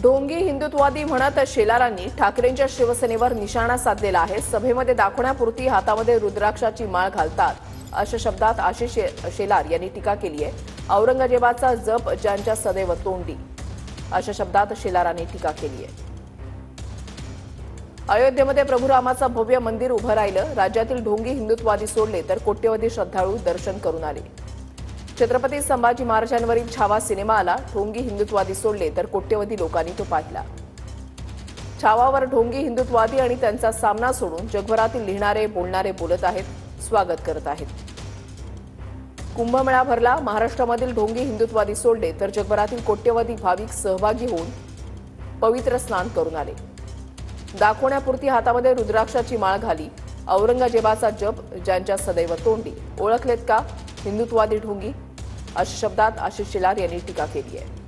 ढोंगी हिंदुत्ववादी म्हणत शेलारांनी ठाकरेंच्या शिवसेनेवर निशाणा साधलेला आहे। सभेमध्ये दाखवण्यापुरती हातामध्ये रुद्राक्षाची माळ घालतात अशा शब्दात आशिष शेलार यांनी टीका केली आहे। औरंगजेबाचा जप ज्यांच्या सदैव तोंडी अशा शब्दात शेलारांनी टीका केली आहे। अयोध्येमध्ये प्रभू रामाचा भव्य मंदिर उभं राहिलं। राज्यातील ढोंगी हिंदुत्ववादी सोडले तर कोट्यवधी श्रद्धाळू दर्शन करून आले। छत्रपती संभाजी महाराजांवरील छावा सिनेमा आला। ढोंगी हिंदुत्ववादी सोडले तर कोट्यवधी लोकांनी तो पाहिला। छावावर ढोंगी हिंदुत्ववादी आणि त्यांचा सामना सोडून जगभरातील लिहिणारे बोलणारे बोलत आहेत, स्वागत करत आहेत। कुंभमेळा भरला। महाराष्ट्रामधील ढोंगी हिंदुत्ववादी सोडले तर जगभरातील कोट्यवधी भाविक सहभागी होऊन पवित्र स्नान करून आले। दाखवण्यापुरती हातामध्ये रुद्राक्षाची माळ घाली। औरंगजेबाचा जप ज्यांच्या सदैव तोंडी ओळखलेत का हिंदुत्ववादी ढोंगी अशा शब्दात आशिष शेलार यांनी टीका केली आहे।